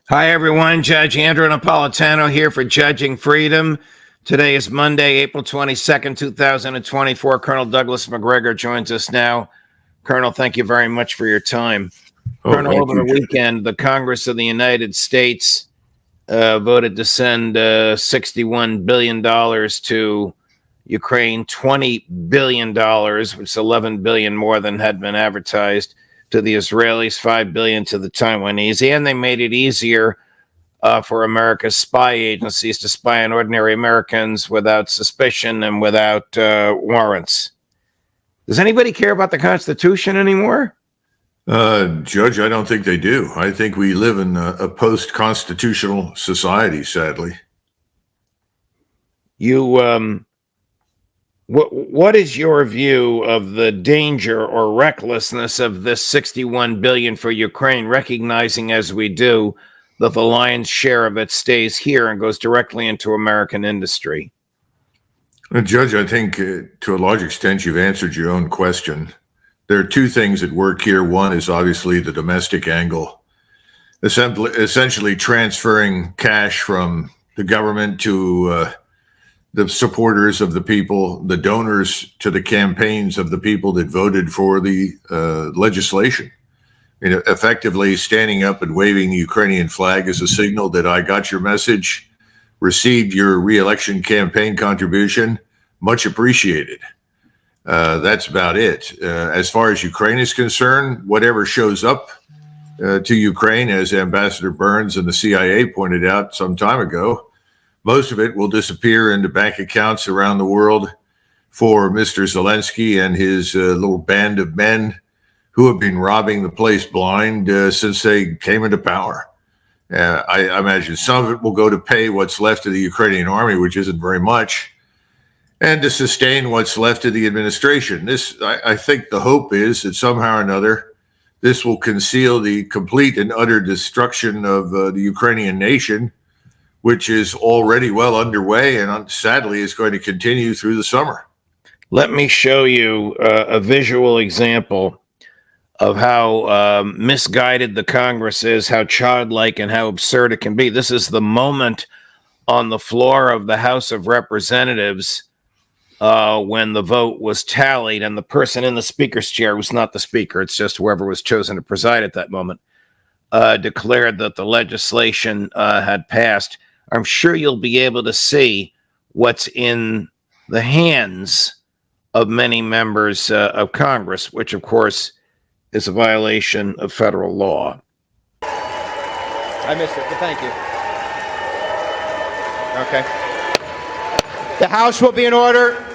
Hi, everyone. Judge Andrew Napolitano here for Judging Freedom. Today is Monday, April 22nd, 2024. Colonel Douglas Macgregor joins us now. Colonel, thank you very much for your time. Colonel, over the weekend, the Congress of the United States voted to send $61 billion to Ukraine, $20 billion, which is $11 billion more than had been advertised, to the Israelis, $5 billion to the Taiwanese, and they made it easier for America's spy agencies to spy on ordinary Americans without suspicion and without warrants. Does anybody care about the Constitution anymore? Judge, I don't think they do. I think we live in a post-constitutional society, sadly. What is your view of the danger or recklessness of this $61 billion for Ukraine, recognizing as we do that the lion's share of it stays here and goes directly into American industry? Judge, I think to a large extent you've answered your own question. There are two things at work here. One is obviously the domestic angle, essentially transferring cash from the government to the supporters of the people, the donors to the campaigns of the people that voted for the legislation. Effectively standing up and waving the Ukrainian flag as a signal that I got your message, received your re-election campaign contribution, much appreciated. That's about it. As far as Ukraine is concerned, whatever shows up to Ukraine, as Ambassador Burns and the CIA pointed out some time ago, most of it will disappear into bank accounts around the world for Mr. Zelensky and his little band of men who have been robbing the place blind since they came into power. I imagine some of it will go to pay what's left of the Ukrainian army, which isn't very much, and to sustain what's left of the administration. I think the hope is that somehow or another, this will conceal the complete and utter destruction of the Ukrainian nation, which is already well underway and sadly is going to continue through the summer. Let me show you a visual example of how misguided the Congress is, how childlike and how absurd it can be. This is the moment on the floor of the House of Representatives when the vote was tallied, and the person in the speaker's chair was not the speaker, it's just whoever was chosen to preside at that moment, declared that the legislation had passed. I'm sure you'll be able to see what's in the hands of many members of Congress, which, of course, is a violation of federal law. I missed it, but thank you. Okay. The House will be in order.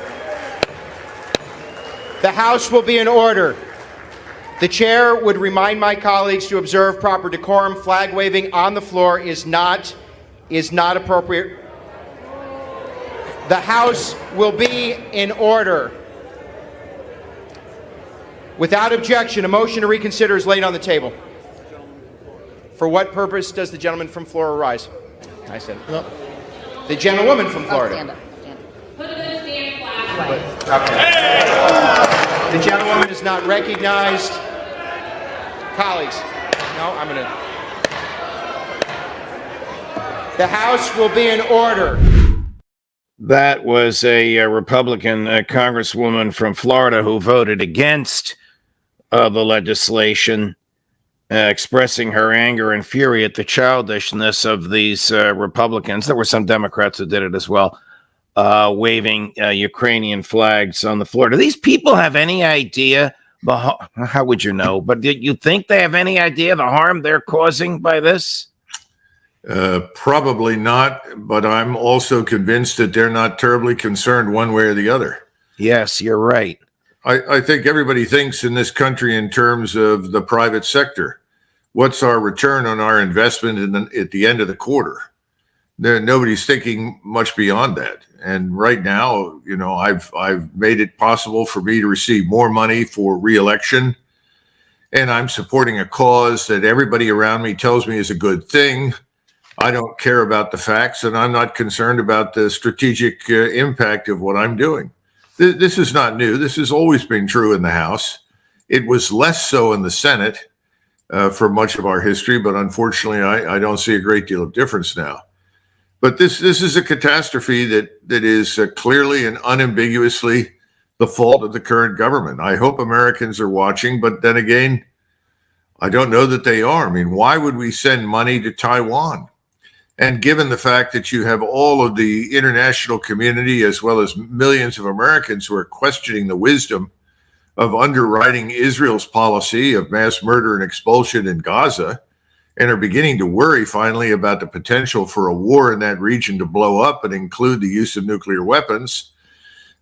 The House will be in order. The chair would remind my colleagues to observe proper decorum. Flag waving on the floor is not appropriate. The House will be in order. Without objection, a motion to reconsider is laid on the table. For what purpose does the gentleman from Florida rise? I said, no. The gentlewoman from Florida. Stand up. Stand up. Put the damn flag. Okay. The gentlewoman is not recognized. Colleagues, no, I'm going to. The House will be in order. That was a Republican congresswoman from Florida who voted against the legislation, expressing her anger and fury at the childishness of these Republicans. There were some Democrats who did it as well, waving Ukrainian flags on the floor. Do these people have any idea? How would you know? But do you think they have any idea the harm they're causing by this? Probably not, but I'm also convinced that they're not terribly concerned one way or the other. Yes, you're right. I think everybody thinks in this country in terms of the private sector. What's our return on our investment at the end of the quarter? Nobody's thinking much beyond that. And right now, I've made it possible for me to receive more money for re-election, and I'm supporting a cause that everybody around me tells me is a good thing. I don't care about the facts, and I'm not concerned about the strategic impact of what I'm doing. This is not new. This has always been true in the House. It was less so in the Senate. for much of our history, but unfortunately, I don't see a great deal of difference now. But this is a catastrophe that is clearly and unambiguously the fault of the current government. I hope Americans are watching, but then again, I don't know that they are. I mean, why would we send money to Taiwan? And given the fact that you have all of the international community as well as millions of Americans who are questioning the wisdom of underwriting Israel's policy of mass murder and expulsion in Gaza, and are beginning to worry finally about the potential for a war in that region to blow up and include the use of nuclear weapons,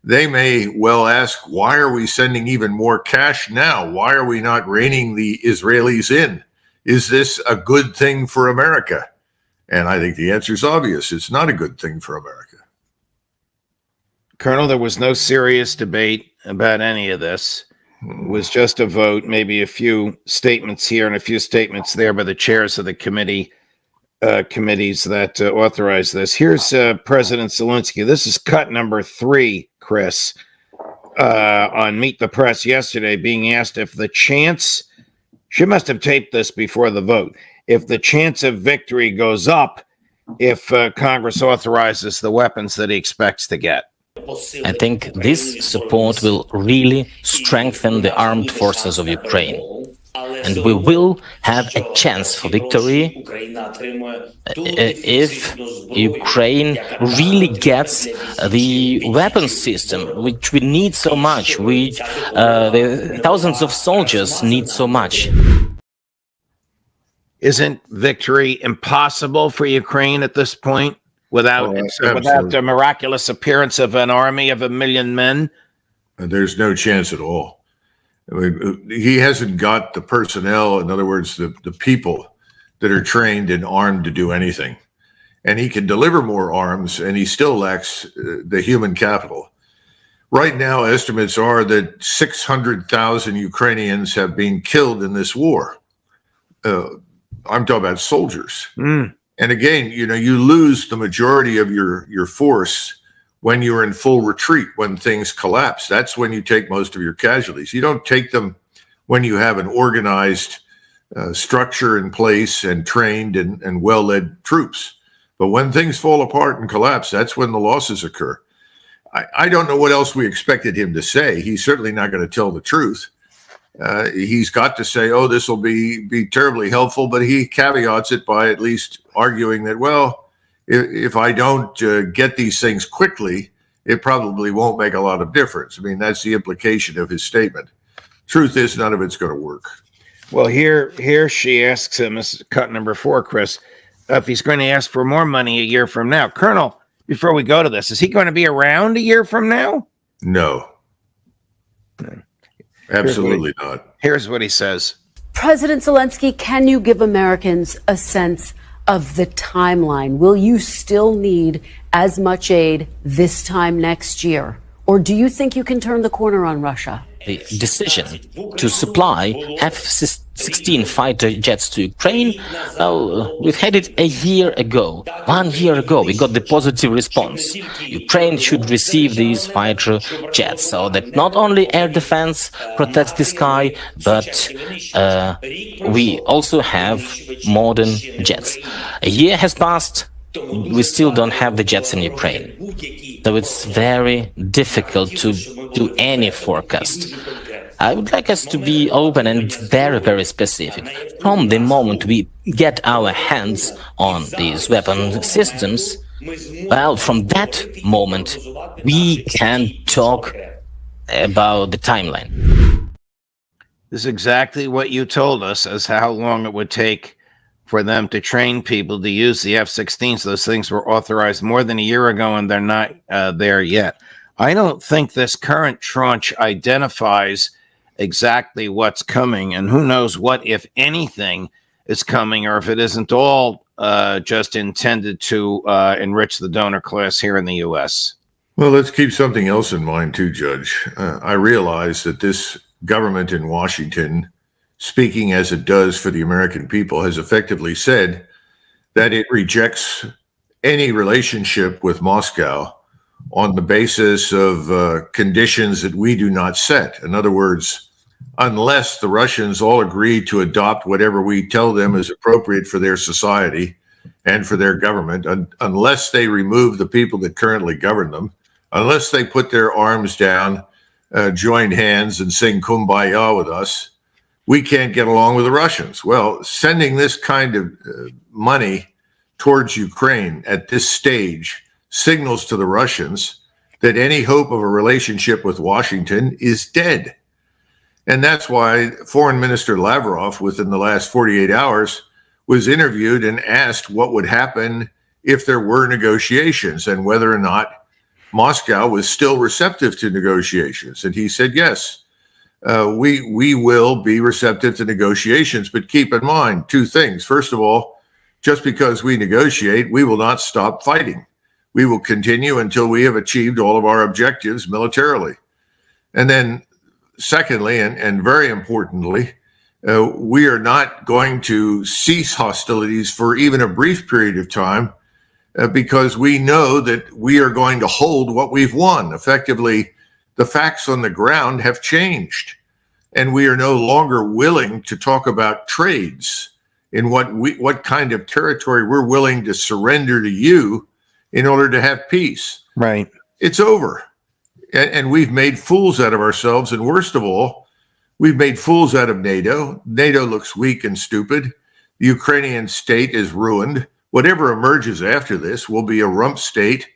they may well ask, why are we sending even more cash now? Why are we not reining the Israelis in? Is this a good thing for America? And I think the answer is obvious. It's not a good thing for America. Colonel, there was no serious debate about any of this. It was just a vote, maybe a few statements here and a few statements there by the chairs of the committees that authorized this. Here's President Zelensky. This is cut number 3, Chris, on Meet the Press yesterday, being asked if the chance, she must have taped this before the vote, if the chance of victory goes up if Congress authorizes the weapons that he expects to get. I think this support will really strengthen the armed forces of Ukraine. And we will have a chance for victory if Ukraine really gets the weapons system, which we need so much, which the thousands of soldiers need so much. Isn't victory impossible for Ukraine at this point without the miraculous appearance of an army of 1 million men? There's no chance at all. I mean, he hasn't got the personnel, in other words, the people that are trained and armed to do anything. And he can deliver more arms, and he still lacks the human capital. Right now, estimates are that 600,000 Ukrainians have been killed in this war. I'm talking about soldiers. And again, you lose the majority of your force when you're in full retreat, when things collapse. That's when you take most of your casualties. You don't take them when you have an organized structure in place and trained and well-led troops. But when things fall apart and collapse, that's when the losses occur. I don't know what else we expected him to say. He's certainly not going to tell the truth. He's got to say, oh, this will be terribly helpful, but he caveats it by at least arguing that, well, if I don't get these things quickly, it probably won't make a lot of difference. I mean, that's the implication of his statement. Truth is, none of it's going to work. Well, here she asks him, this is cut number 4, Chris, if he's going to ask for more money a year from now. Colonel, before we go to this, is he going to be around a year from now? No. Absolutely not. Here's what he says. President Zelensky, can you give Americans a sense of the timeline? Will you still need as much aid this time next year? Or do you think you can turn the corner on Russia? The decision to supply F-16 fighter jets to Ukraine, we've had it a year ago. 1 year ago, we got the positive response. Ukraine should receive these fighter jets so that not only air defense protects the sky, but we also have modern jets. A year has passed. We still don't have the jets in Ukraine. So it's very difficult to do any forecast. I would like us to be open and very, very specific. From the moment we get our hands on these weapon systems, well, from that moment, we can talk about the timeline. This is exactly what you told us as how long it would take for them to train people to use the F-16s. Those things were authorized more than a year ago, and they're not there yet. I don't think this current tranche identifies exactly what's coming, and who knows what, if anything, is coming, or if it isn't all just intended to enrich the donor class here in the U.S. Well, let's keep something else in mind, too, Judge. I realize that this government in Washington, speaking as it does for the American people, has effectively said that it rejects any relationship with Moscow on the basis of conditions that we do not set. In other words, unless the Russians all agree to adopt whatever we tell them is appropriate for their society and for their government, unless they remove the people that currently govern them, unless they put their arms down, join hands, and sing Kumbaya with us, we can't get along with the Russians. Well, sending this kind of money towards Ukraine at this stage signals to the Russians that any hope of a relationship with Washington is dead. And that's why Foreign Minister Lavrov, within the last 48 hours, was interviewed and asked what would happen if there were negotiations and whether or not Moscow was still receptive to negotiations. And he said, yes, we will be receptive to negotiations, but keep in mind two things. First of all, just because we negotiate, we will not stop fighting. We will continue until we have achieved all of our objectives militarily. And then secondly, and very importantly, we are not going to cease hostilities for even a brief period of time because we know that we are going to hold what we've won. Effectively, the facts on the ground have changed, and we are no longer willing to talk about trades in what kind of territory we're willing to surrender to you in order to have peace. Right. It's over. And we've made fools out of ourselves. And worst of all, we've made fools out of NATO. NATO looks weak and stupid. The Ukrainian state is ruined. Whatever emerges after this will be a rump state.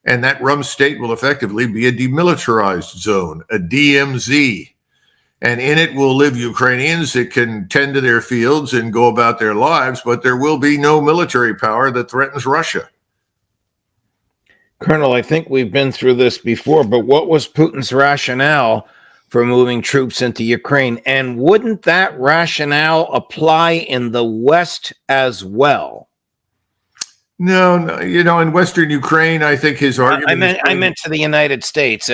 And that rump state will effectively be a demilitarized zone, a DMZ. And in it will live Ukrainians that can tend to their fields and go about their lives, but there will be no military power that threatens Russia. Colonel, I think we've been through this before, but what was Putin's rationale for moving troops into Ukraine? And wouldn't that rationale apply in the West as well? No, in Western Ukraine, I think his argument. I meant to the United States.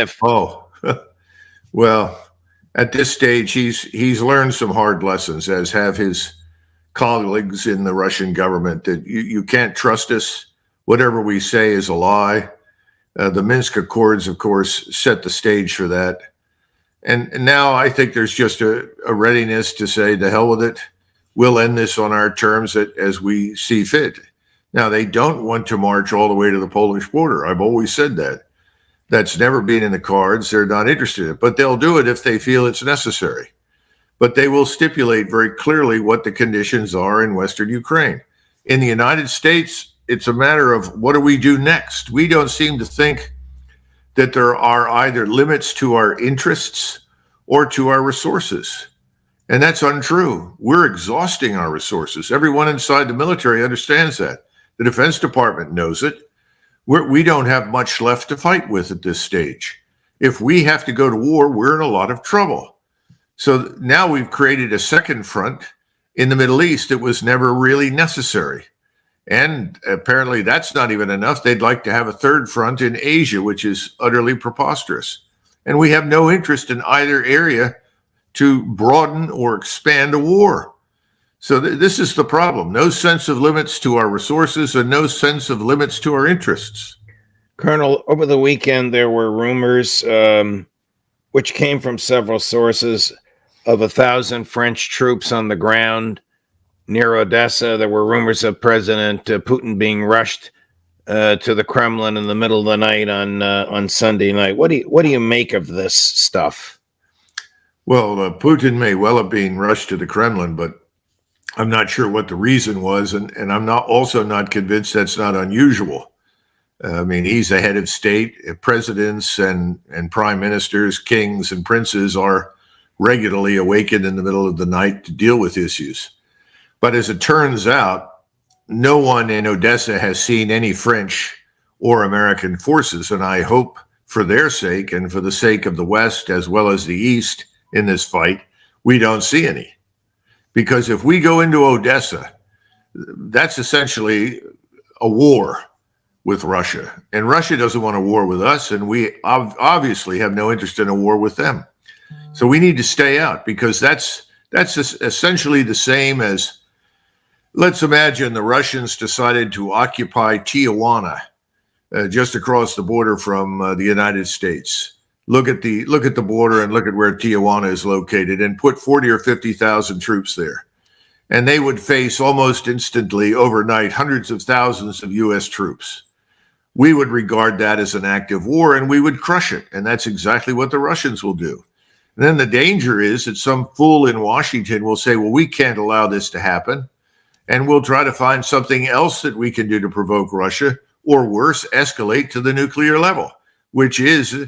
Well, at this stage, he's learned some hard lessons, as have his colleagues in the Russian government, that you can't trust us. Whatever we say is a lie. The Minsk Accords, of course, set the stage for that. And now I think there's just a readiness to say, the hell with it. We'll end this on our terms as we see fit. Now, they don't want to march all the way to the Polish border. I've always said that. That's never been in the cards. They're not interested in it. But they'll do it if they feel it's necessary. But they will stipulate very clearly what the conditions are in Western Ukraine. In the United States, it's a matter of what do we do next? We don't seem to think that there are either limits to our interests or to our resources. And that's untrue. We're exhausting our resources. Everyone inside the military understands that. The Defense Department knows it. We don't have much left to fight with at this stage. If we have to go to war, we're in a lot of trouble. So now we've created a second front in the Middle East that was never really necessary. And apparently that's not even enough. They'd like to have a third front in Asia, which is utterly preposterous. And we have no interest in either area to broaden or expand a war. So this is the problem. No sense of limits to our resources and no sense of limits to our interests. Colonel, over the weekend, there were rumors, which came from several sources, of 1,000 French troops on the ground near Odessa. There were rumors of President Putin being rushed to the Kremlin in the middle of the night on Sunday night. What do you make of this stuff? Well, Putin may well have been rushed to the Kremlin, but I'm not sure what the reason was, and I'm also not convinced that's not unusual. I mean, he's a head of state. Presidents and prime ministers, kings and princes are regularly awakened in the middle of the night to deal with issues. But as it turns out, no one in Odessa has seen any French or American forces, and I hope for their sake and for the sake of the West as well as the East in this fight, we don't see any. Because if we go into Odessa, that's essentially a war with Russia. And Russia doesn't want a war with us, and we obviously have no interest in a war with them. So we need to stay out, because that's essentially the same as, let's imagine the Russians decided to occupy Tijuana, just across the border from the United States. look at the border and look at where Tijuana is located and put 40 or 50,000 troops there. And they would face almost instantly, overnight, hundreds of thousands of U.S. troops. We would regard that as an act of war and we would crush it. And that's exactly what the Russians will do. And then the danger is that some fool in Washington will say, well, we can't allow this to happen. And we'll try to find something else that we can do to provoke Russia, or worse, escalate to the nuclear level, which is,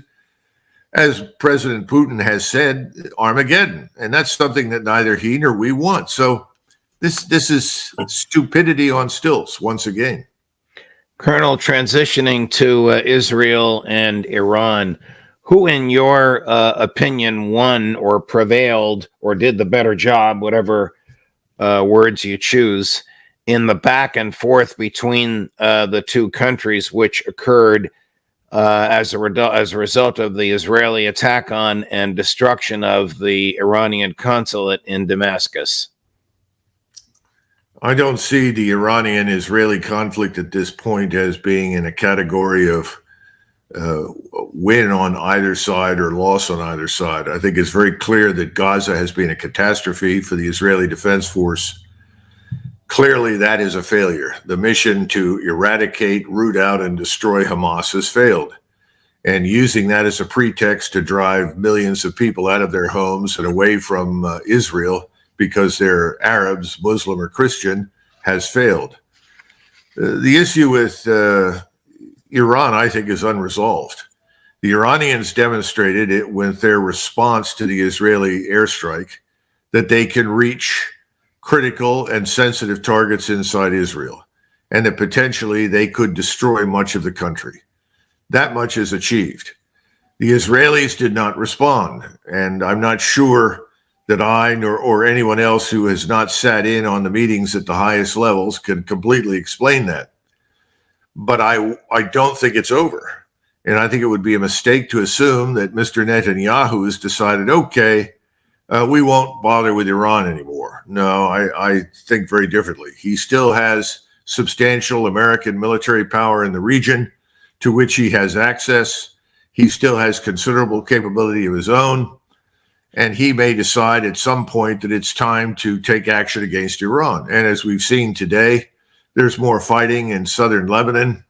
as President Putin has said, Armageddon. And that's something that neither he nor we want. So this is stupidity on stilts once again. Colonel, transitioning to Israel and Iran, who in your opinion won or prevailed or did the better job, whatever words you choose, in the back and forth between the two countries, which occurred as a result of the Israeli attack on and destruction of the Iranian consulate in Damascus? I don't see the Iranian-Israeli conflict at this point as being in a category of win on either side or loss on either side. I think it's very clear that Gaza has been a catastrophe for the Israeli Defense Force. Clearly, that is a failure. The mission to eradicate, root out, and destroy Hamas has failed. And using that as a pretext to drive millions of people out of their homes and away from Israel because they're Arabs, Muslim, or Christian has failed. The issue with Iran, I think, is unresolved. The Iranians demonstrated it with their response to the Israeli airstrike that they can reach critical and sensitive targets inside Israel, and that potentially they could destroy much of the country. That much is achieved. The Israelis did not respond, and I'm not sure that I or anyone else who has not sat in on the meetings at the highest levels can completely explain that. But I don't think it's over. And I think it would be a mistake to assume that Mr. Netanyahu has decided, okay, we won't bother with Iran anymore. No, I think very differently. He still has substantial American military power in the region to which he has access. He still has considerable capability of his own. And he may decide at some point that it's time to take action against Iran. And as we've seen today, there's more fighting in southern Lebanon.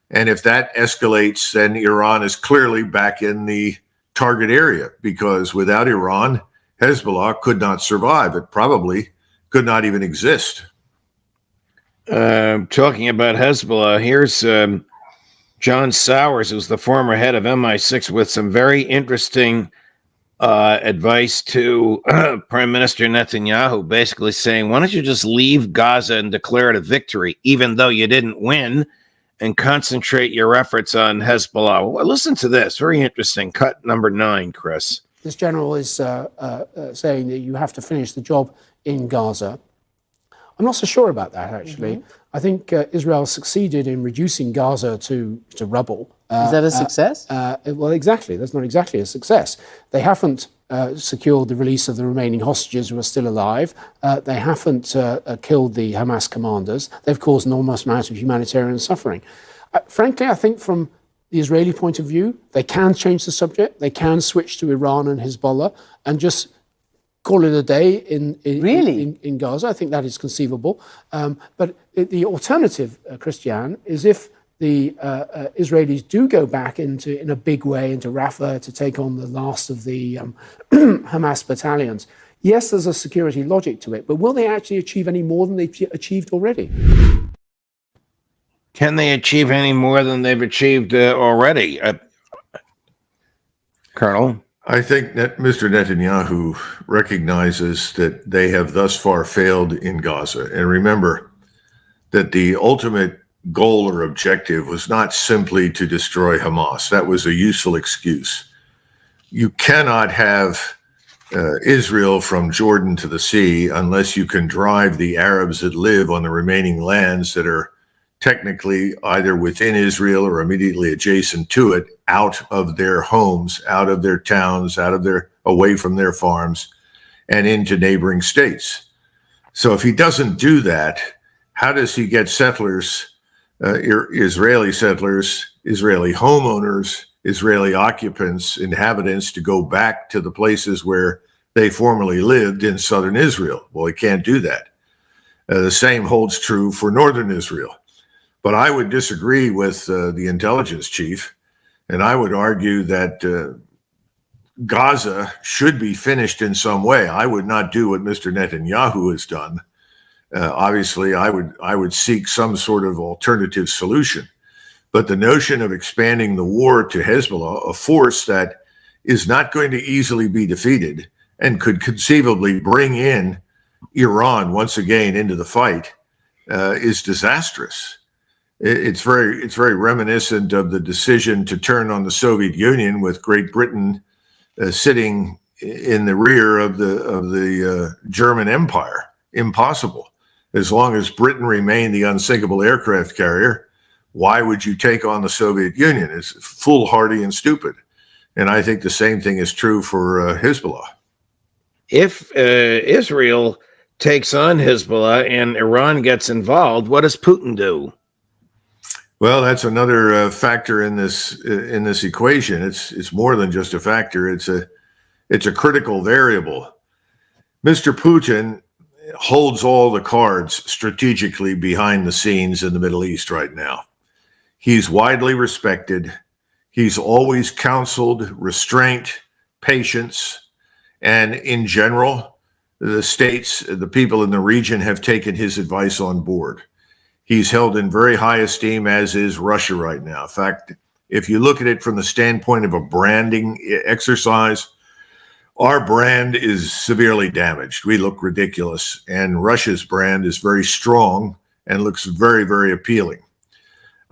And if that escalates, then Iran is clearly back in the target area, because without Iran, Hezbollah could not survive. It probably could not even exist. Talking about Hezbollah, here's John Sowers, who's the former head of MI6, with some very interesting advice to Prime Minister Netanyahu, basically saying, why don't you just leave Gaza and declare it a victory, even though you didn't win, and concentrate your efforts on Hezbollah. Well, listen to this. Very interesting. Cut number 9, Chris. This general is saying that you have to finish the job in Gaza. I'm not so sure about that, actually. Mm-hmm. I think Israel succeeded in reducing Gaza to rubble. Is that a success? Well, exactly. That's not exactly a success. They haven't secured the release of the remaining hostages who are still alive. They haven't killed the Hamas commanders. They've caused an enormous amount of humanitarian suffering. Frankly, I think from the Israeli point of view, they can change the subject. They can switch to Iran and Hezbollah and just call it a day in Gaza. I think that is conceivable. But the alternative, Christiane, is if the Israelis do go back in a big way into Rafah to take on the last of the Hamas battalions. Yes, there's a security logic to it, but will they actually achieve any more than they've achieved already? Can they achieve any more than they've achieved already? Colonel? I think that Mr. Netanyahu recognizes that they have thus far failed in Gaza. And remember that the ultimate goal or objective was not simply to destroy Hamas. That was a useful excuse. You cannot have Israel from Jordan to the sea unless you can drive the Arabs that live on the remaining lands that are technically either within Israel or immediately adjacent to it, out of their homes, out of their towns, away from their farms, and into neighboring states. So if he doesn't do that, how does he get settlers, Israeli settlers, Israeli homeowners Israeli occupants, inhabitants, to go back to the places where they formerly lived in southern Israel. Well, he can't do that. The same holds true for northern Israel. But I would disagree with the intelligence chief, and I would argue that Gaza should be finished in some way. I would not do what Mr. Netanyahu has done. Obviously, I would seek some sort of alternative solution. But the notion of expanding the war to Hezbollah, a force that is not going to easily be defeated and could conceivably bring in Iran once again into the fight, is disastrous. It's very reminiscent of the decision to turn on the Soviet Union, with Great Britain sitting in the rear of the German Empire. Impossible. As long as Britain remained the unsinkable aircraft carrier, why would you take on the Soviet Union? It's foolhardy and stupid. And I think the same thing is true for Hezbollah. If Israel takes on Hezbollah and Iran gets involved, what does Putin do? Well, that's another factor in this equation. It's more than just a factor. It's a critical variable. Mr. Putin holds all the cards strategically behind the scenes in the Middle East right now. He's widely respected. He's always counseled restraint, patience, and in general, the states, the people in the region have taken his advice on board. He's held in very high esteem, as is Russia right now. In fact, if you look at it from the standpoint of a branding exercise, our brand is severely damaged. We look ridiculous, and Russia's brand is very strong and looks very, very appealing.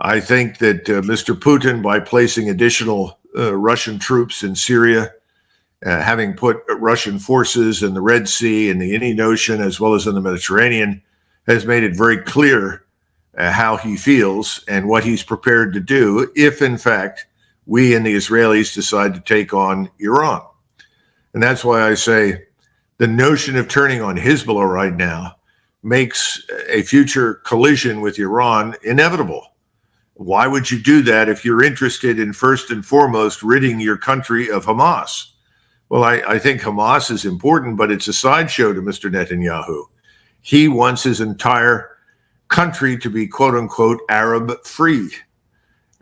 I think that Mr. Putin, by placing additional Russian troops in Syria, having put Russian forces in the Red Sea and the Indian Ocean, as well as in the Mediterranean, has made it very clear how he feels and what he's prepared to do if, in fact, we and the Israelis decide to take on Iran. And that's why I say the notion of turning on Hezbollah right now makes a future collision with Iran inevitable. Why would you do that if you're interested in, first and foremost, ridding your country of Hamas? Well, I think Hamas is important, but it's a sideshow to Mr. Netanyahu. He wants his entire country to be, quote unquote, Arab free.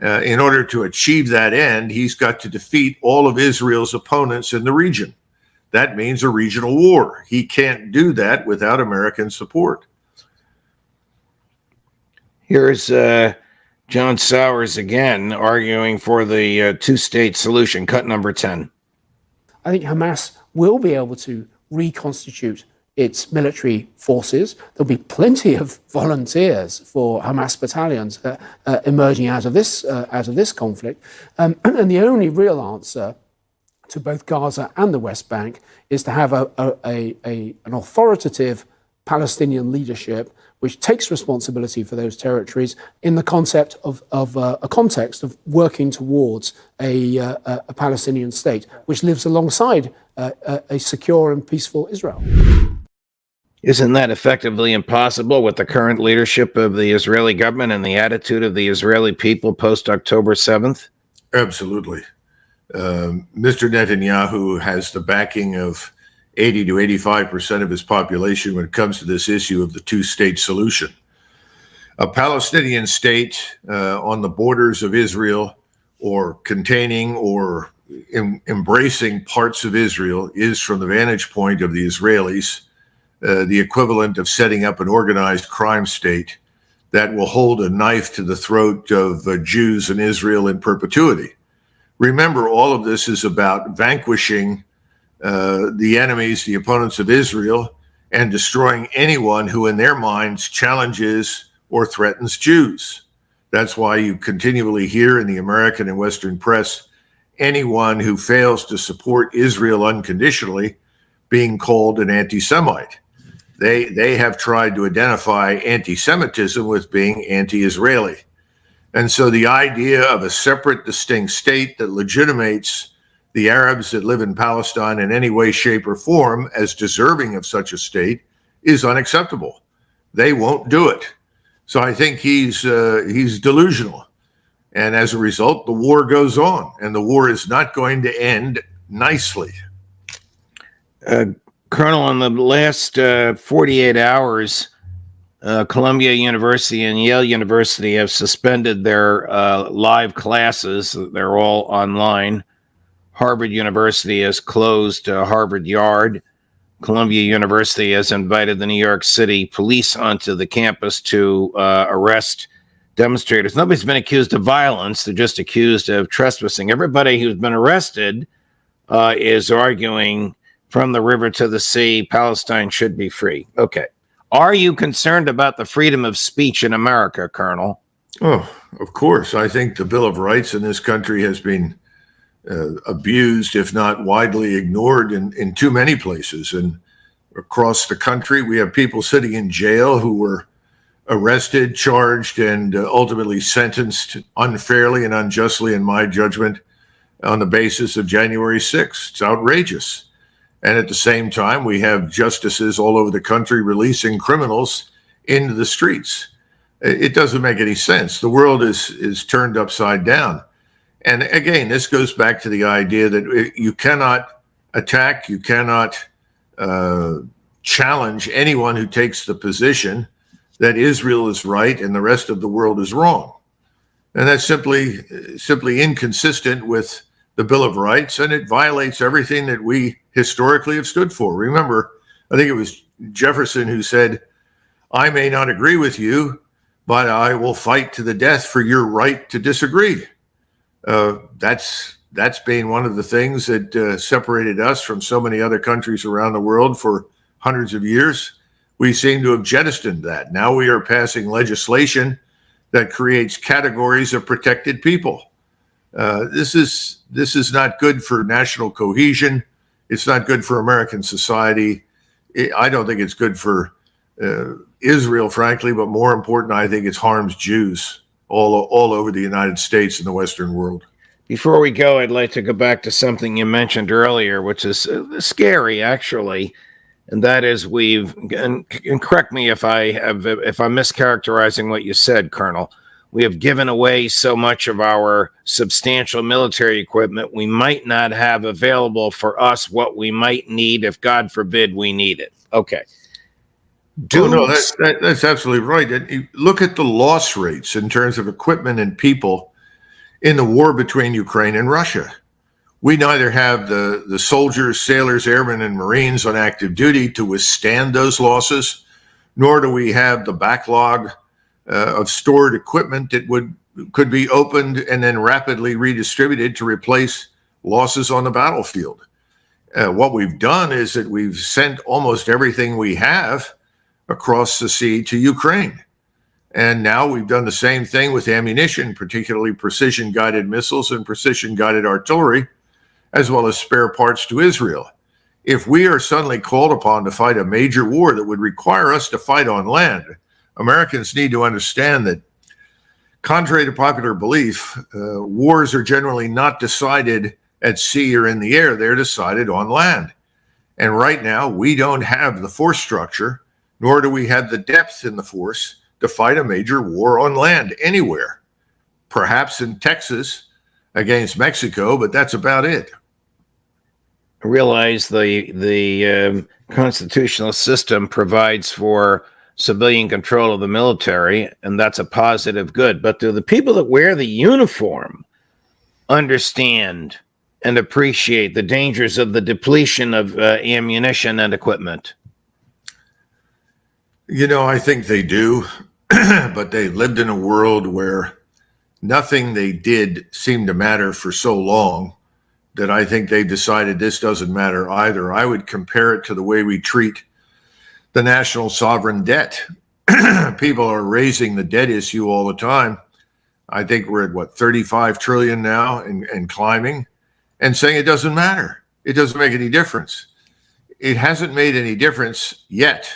In order to achieve that end, he's got to defeat all of Israel's opponents in the region. That means a regional war. He can't do that without American support. Here's John Sowers again arguing for the two-state solution, cut number 10. I think Hamas will be able to reconstitute its military forces. There'll be plenty of volunteers for Hamas battalions emerging out of this conflict. And the only real answer to both Gaza and the West Bank is to have an authoritative Palestinian leadership which takes responsibility for those territories in the concept of a context of working towards a Palestinian state, which lives alongside a secure and peaceful Israel. Isn't that effectively impossible with the current leadership of the Israeli government and the attitude of the Israeli people post-October 7th? Absolutely. Mr. Netanyahu has the backing of 80 to 85% of his population when it comes to this issue of the two-state solution. A Palestinian state on the borders of Israel, or containing or embracing parts of Israel, is, from the vantage point of the Israelis, the equivalent of setting up an organized crime state that will hold a knife to the throat of Jews in Israel in perpetuity. Remember, all of this is about vanquishing the enemies, the opponents of Israel, and destroying anyone who in their minds challenges or threatens Jews. That's why you continually hear in the American and Western press anyone who fails to support Israel unconditionally being called an anti-Semite. They have tried to identify anti-Semitism with being anti-Israeli. And so the idea of a separate, distinct state that legitimates the Arabs that live in Palestine in any way, shape, or form as deserving of such a state is unacceptable. They won't do it. So I think he's delusional. And as a result, the war goes on, and the war is not going to end nicely. Colonel, in the last 48 hours, Columbia University and Yale University have suspended their live classes. They're all online. Harvard University has closed Harvard Yard. Columbia University has invited the New York City police onto the campus to arrest demonstrators. Nobody's been accused of violence. They're just accused of trespassing. Everybody who's been arrested is arguing from the river to the sea, Palestine should be free. Okay. Are you concerned about the freedom of speech in America, Colonel? Oh, of course. I think the Bill of Rights in this country has been abused, if not widely ignored, in too many places. And across the country, we have people sitting in jail who were arrested, charged, and ultimately sentenced unfairly and unjustly, in my judgment, on the basis of January 6th. It's outrageous. And at the same time, we have justices all over the country releasing criminals into the streets. It doesn't make any sense. The world is turned upside down. And again, this goes back to the idea that you cannot attack, you cannot challenge anyone who takes the position that Israel is right and the rest of the world is wrong. And that's simply inconsistent with the Bill of Rights, and it violates everything that we historically have stood for. Remember, I think it was Jefferson who said, "I may not agree with you, but I will fight to the death for your right to disagree." That's been one of the things that separated us from so many other countries around the world for hundreds of years. We seem to have jettisoned that. Now we are passing legislation that creates categories of protected people. This is not good for national cohesion. It's not good for American society. I don't think it's good for Israel, frankly, but more important, I think it harms Jews all over the United States and the Western world. Before we go, I'd like to go back to something you mentioned earlier, which is scary, actually, and that is and correct me if I'm mischaracterizing what you said, Colonel. We have given away so much of our substantial military equipment we might not have available for us what we might need if, God forbid, we need it. Okay. That's absolutely right. And you look at the loss rates in terms of equipment and people in the war between Ukraine and Russia. We neither have the soldiers, sailors, airmen, and Marines on active duty to withstand those losses, nor do we have the backlog of stored equipment that could be opened and then rapidly redistributed to replace losses on the battlefield. What we've done is that we've sent almost everything we have across the sea to Ukraine. And now we've done the same thing with ammunition, particularly precision-guided missiles and precision-guided artillery, as well as spare parts to Israel. If we are suddenly called upon to fight a major war that would require us to fight on land, Americans need to understand that, contrary to popular belief, wars are generally not decided at sea or in the air. They're decided on land. And right now, we don't have the force structure, nor do we have the depth in the force to fight a major war on land anywhere. Perhaps in Texas against Mexico, but that's about it. I realize the constitutional system provides for civilian control of the military, and that's a positive good. But do the people that wear the uniform understand and appreciate the dangers of the depletion of ammunition and equipment? I think they do, but they lived in a world where nothing they did seemed to matter for so long that I think they decided this doesn't matter either. I would compare it to the way we treat the national sovereign debt. People are raising the debt issue all the time. I think we're at 35 trillion now and climbing, and saying it doesn't matter. It doesn't make any difference. It hasn't made any difference yet.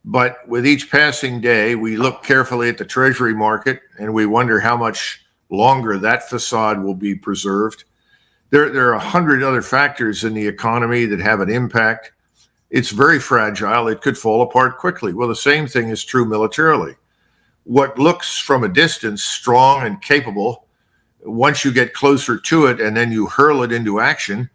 But with each passing day, we look carefully at the treasury market and we wonder how much longer that facade will be preserved. There are 100 other factors in the economy that have an impact. It's very fragile. It could fall apart quickly. Well, the same thing is true militarily. What looks from a distance strong and capable once you get closer to it and then you hurl it into action,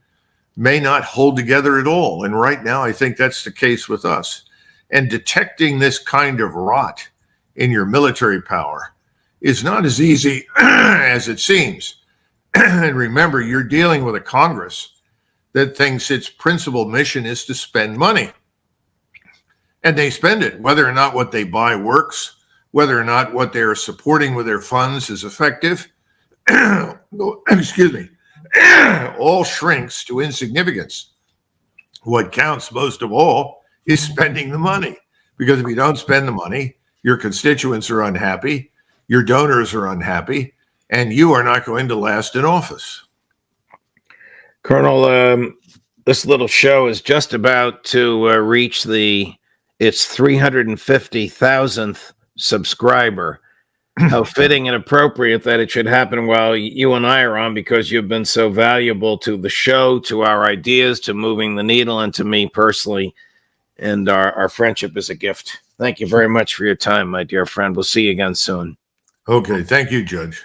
may not hold together at all. And right now, I think that's the case with us. And detecting this kind of rot in your military power is not as easy as it seems. And remember, you're dealing with a Congress that thinks its principal mission is to spend money. And they spend it, whether or not what they buy works, whether or not what they are supporting with their funds is effective. Excuse me. All shrinks to insignificance. What counts most of all is spending the money. Because if you don't spend the money, your constituents are unhappy, your donors are unhappy, and you are not going to last in office. Colonel, this little show is just about to reach its 350,000th subscriber. How fitting and appropriate that it should happen while you and I are on, because you've been so valuable to the show, to our ideas, to moving the needle, and to me personally. And our friendship is a gift. Thank you very much for your time, my dear friend. We'll see you again soon. Okay. Thank you, Judge.